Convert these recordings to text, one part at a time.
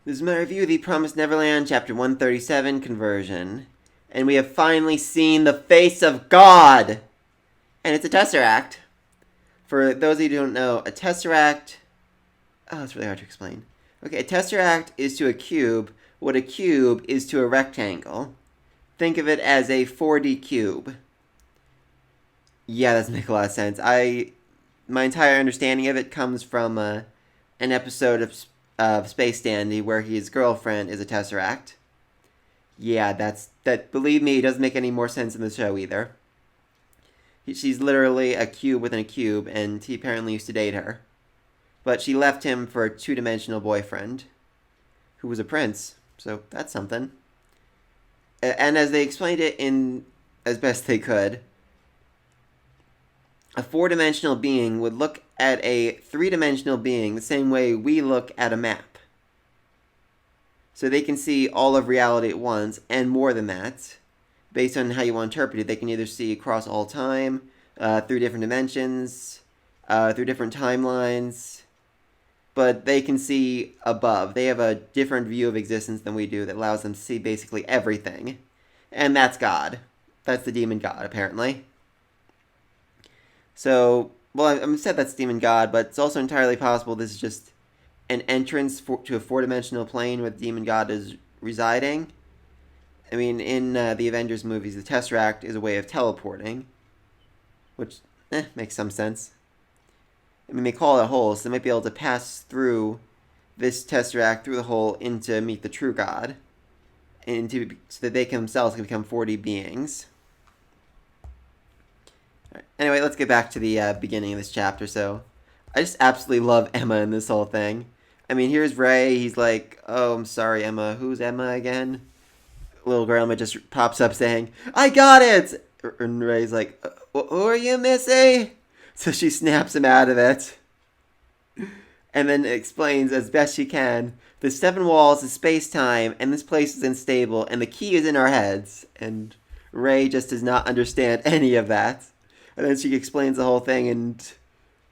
This is my review of The Promised Neverland, Chapter 137, Conversion. And we have finally seen the face of God! And it's a Tesseract. For those of you who don't know, a Tesseract... Oh, it's really hard to explain. Okay, a Tesseract is to a cube what a cube is to a rectangle. Think of it as a 4D cube. Yeah, that doesn't make a lot of sense. My entire understanding of it comes from an episode of Space Dandy where his girlfriend is a Tesseract. Yeah, that. Believe me, it doesn't make any more sense in the show either. She's literally a cube within a cube, and he apparently used to date her. But she left him for a two-dimensional boyfriend, who was a prince, so that's something. And as they explained it in as best they could, a four-dimensional being would look at a three-dimensional being the same way we look at a map. So they can see all of reality at once, and more than that. Based on how you want to interpret it, they can either see across all time, through different dimensions, through different timelines, but they can see above. They have a different view of existence than we do that allows them to see basically everything. And that's God. That's the demon God, apparently. So, well, I'm said that's demon God, but it's also entirely possible this is just an entrance to a four-dimensional plane where the demon God is residing. I mean, in the Avengers movies, the Tesseract is a way of teleporting, which makes some sense. I mean, they call it a hole, so they might be able to pass through this Tesseract through the hole into meet the true God, so that they themselves can become 4D beings. Right. Anyway, let's get back to the beginning of this chapter. So, I just absolutely love Emma in this whole thing. I mean, here's Ray. He's like, "Oh, I'm sorry, Emma. Who's Emma again?" Little girl Emma just pops up saying, "I got it!" And Ray's like, "Who are you, Missy?" So she snaps him out of it. And then explains as best she can, the seven walls is space-time, and this place is unstable, and the key is in our heads. And Ray just does not understand any of that. And then she explains the whole thing, and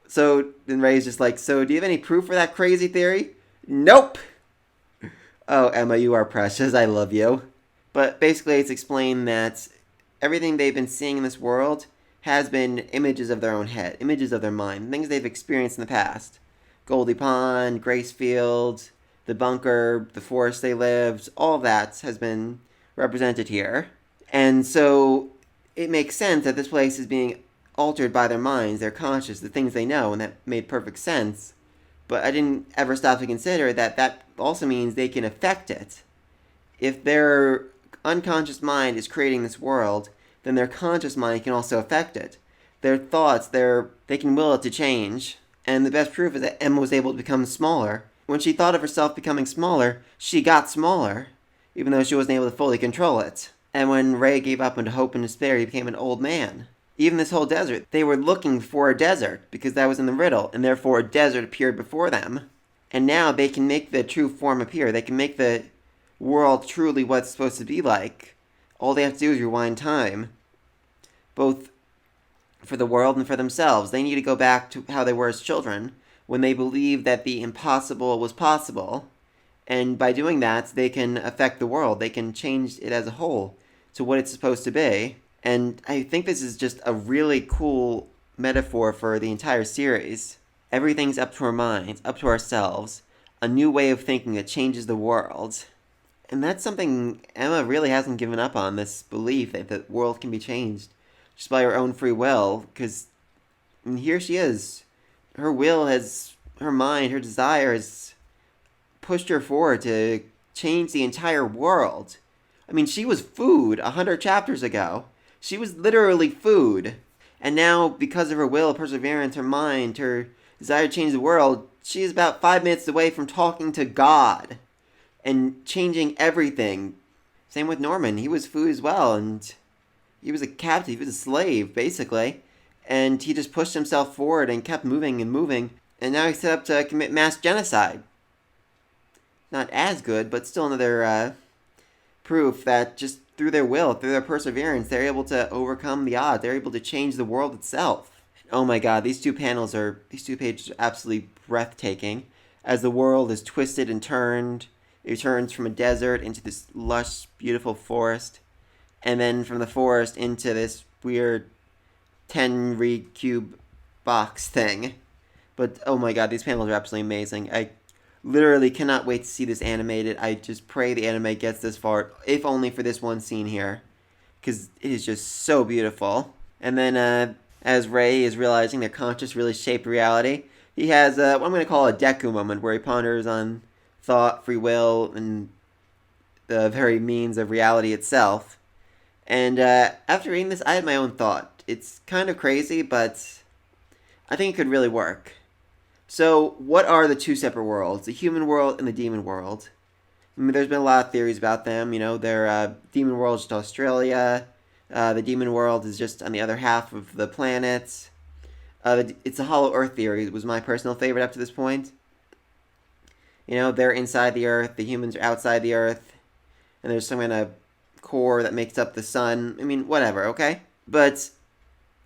so then Ray's just like, "So do you have any proof for that crazy theory?" "Nope." "Oh, Emma, you are precious. I love you." But basically it's explained that everything they've been seeing in this world has been images of their own head, images of their mind, things they've experienced in the past. Goldie Pond, Gracefield, the bunker, the forest they lived, all of that has been represented here. And so it makes sense that this place is being altered by their minds, their conscious, the things they know, and that made perfect sense. But I didn't ever stop to consider that that also means they can affect it. If their unconscious mind is creating this world, then their conscious mind can also affect it. Their thoughts, they can will it to change. And the best proof is that Emma was able to become smaller. When she thought of herself becoming smaller, she got smaller, even though she wasn't able to fully control it. And when Ray gave up into hope and despair, he became an old man. Even this whole desert, they were looking for a desert, because that was in the riddle, and therefore a desert appeared before them. And now they can make the true form appear. They can make the world truly what it's supposed to be like. All they have to do is rewind time. Both for the world and for themselves. They need to go back to how they were as children, when they believed that the impossible was possible. And by doing that, they can affect the world. They can change it as a whole to what it's supposed to be. And I think this is just a really cool metaphor for the entire series. Everything's up to our minds, up to ourselves. A new way of thinking that changes the world. And that's something Emma really hasn't given up on, this belief that the world can be changed just by her own free will, because here she is. Her will has, her mind, her desire has pushed her forward to change the entire world. I mean, she was food 100 chapters ago. She was literally food. And now, because of her will, perseverance, her mind, her desire to change the world, she is about 5 minutes away from talking to God and changing everything. Same with Norman. He was food as well, and he was a captive. He was a slave, basically. And he just pushed himself forward and kept moving and moving. And now he's set up to commit mass genocide. Not as good, but still another proof that just through their will, through their perseverance, they're able to overcome the odds. They're able to change the world itself. Oh my god, these two pages are absolutely breathtaking. As the world is twisted and turned, It turns from a desert into this lush, beautiful forest, and then from the forest into this weird 10 reed cube box thing. But oh my god, these panels are absolutely amazing. I literally cannot wait to see this animated. I just pray the anime gets this far, if only for this one scene here, because it is just so beautiful. And then, as Ray is realizing that conscious really shaped reality, he has what I'm going to call a Deku moment, where he ponders on thought, free will, and the very means of reality itself. And after reading this, I had my own thought. It's kind of crazy, but I think it could really work. So, what are the two separate worlds? The human world and the demon world. I mean, there's been a lot of theories about them. You know, their demon world is just Australia. The demon world is just on the other half of the planet. It's a hollow Earth theory. It was my personal favorite up to this point. You know, they're inside the Earth. The humans are outside the Earth. And there's some kind of core that makes up the sun. I mean, whatever, okay? But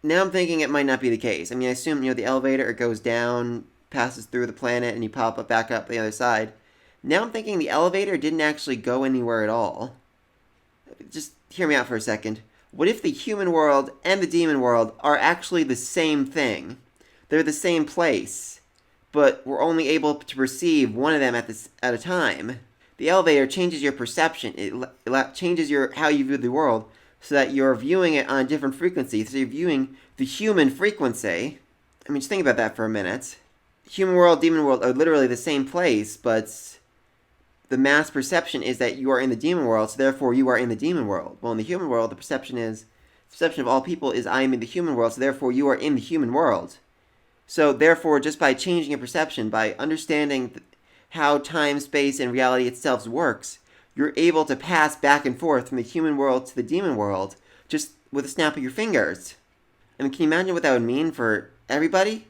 now I'm thinking it might not be the case. I mean, I assume, the elevator, it goes down, passes through the planet, and you pop up back up the other side. Now I'm thinking the elevator didn't actually go anywhere at all. Just hear me out for a second. What if the human world and the demon world are actually the same thing? They're the same place, but we're only able to perceive one of them at a time. The elevator changes your perception. It changes how you view the world, so that you're viewing it on a different frequency. So you're viewing the human frequency. I mean, just think about that for a minute. Human world, demon world are literally the same place, but the mass perception is that you are in the demon world, so therefore you are in the demon world. Well, in the human world, the perception of all people is I am in the human world, so therefore you are in the human world. So therefore, just by changing your perception, by understanding how time, space, and reality itself works, you're able to pass back and forth from the human world to the demon world just with a snap of your fingers. I mean, can you imagine what that would mean for everybody?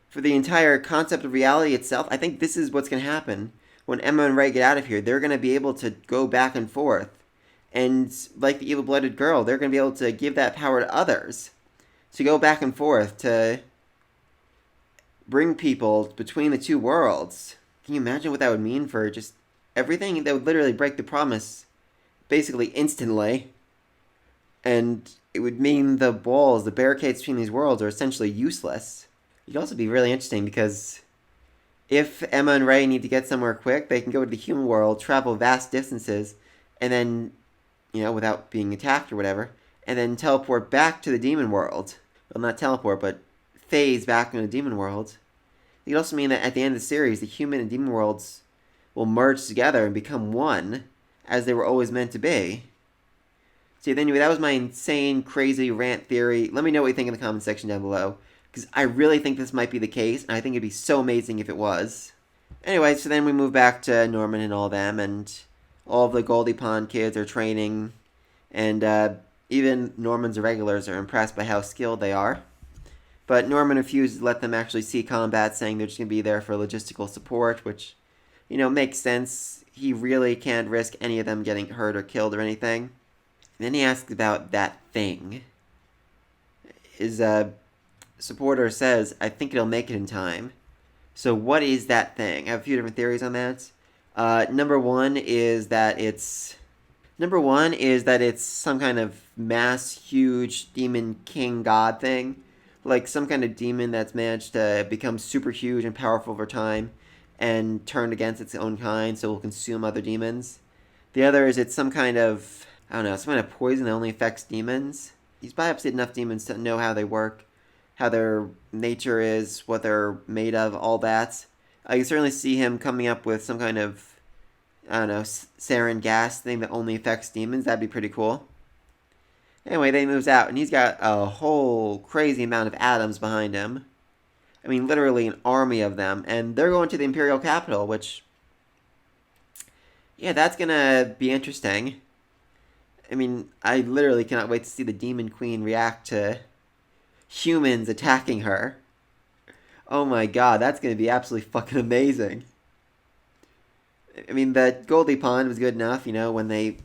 For the entire concept of reality itself? I think this is what's going to happen. When Emma and Ray get out of here, they're going to be able to go back and forth. And like the evil-blooded girl, they're going to be able to give that power to others. To go back and forth, to bring people between the two worlds. Can you imagine what that would mean for just everything? That would literally break the promise basically instantly. And it would mean the walls, the barricades between these worlds are essentially useless. It could also be really interesting because if Emma and Ray need to get somewhere quick, they can go to the human world, travel vast distances, and then, without being attacked or whatever, and then teleport back to the demon world. Well, not teleport, but phase back into the demon world. It could also mean that at the end of the series, the human and demon worlds will merge together and become one, as they were always meant to be. So anyway, that was my insane, crazy rant theory. Let me know what you think in the comment section down below, because I really think this might be the case, and I think it'd be so amazing if it was. Anyway, so then we move back to Norman and all them, and all of the Goldie Pond kids are training, and even Norman's irregulars are impressed by how skilled they are. But Norman refuses to let them actually see combat, saying they're just going to be there for logistical support, which, makes sense. He really can't risk any of them getting hurt or killed or anything. And then he asks about that thing. His supporter says, I think it'll make it in time. So what is that thing? I have a few different theories on that. Number one is that it's some kind of mass, huge demon king god thing. Like some kind of demon that's managed to become super huge and powerful over time and turned against its own kind, so it will consume other demons. The other is it's some kind of, some kind of poison that only affects demons. He's biopsied enough demons to know how they work, how their nature is, what they're made of, all that. I can certainly see him coming up with some kind of, sarin gas thing that only affects demons. That'd be pretty cool. Anyway, then he moves out, and he's got a whole crazy amount of atoms behind him. I mean, literally an army of them. And they're going to the Imperial capital, which, that's gonna be interesting. I mean, I literally cannot wait to see the Demon Queen react to humans attacking her. Oh my god, that's gonna be absolutely fucking amazing. I mean, the Goldie Pond was good enough, when they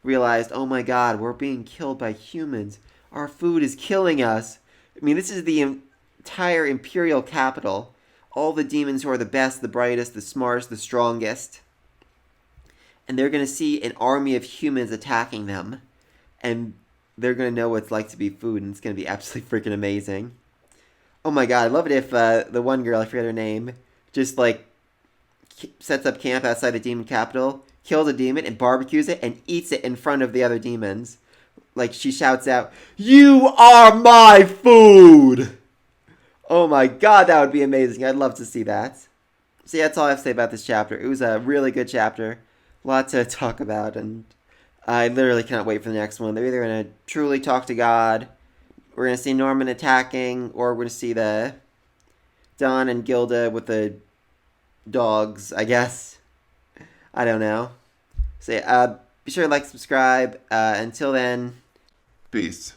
realized, oh my god, we're being killed by humans. Our food is killing us. I mean, this is the entire Imperial capital. All the demons who are the best, the brightest, the smartest, the strongest. and they're going to see an army of humans attacking them, and they're going to know what it's like to be food, and it's going to be absolutely freaking amazing. Oh my god, I love it if the one girl, I forget her name, just like sets up camp outside the demon capital, kills a demon, and barbecues it, and eats it in front of the other demons. Like, she shouts out, "You are my food!" Oh my god, that would be amazing. I'd love to see that. So yeah, that's all I have to say about this chapter. It was a really good chapter. A lot to talk about, and I literally cannot wait for the next one. They're either going to truly talk to God, we're going to see Norman attacking, or we're going to see the Don and Gilda with the dogs, I guess. I don't know. So yeah, be sure to like, subscribe. Until then, Peace.